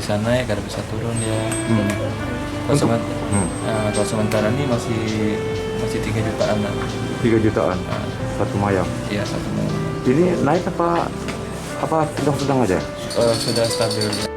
bisa naik, kadang bisa turun ya. Kalau sementara ini masih 3 jutaan lah. 3 jutaan satu mayang. Iya, satu mayang. Ini naik apa sedang-sedang aja? Sudah stabil.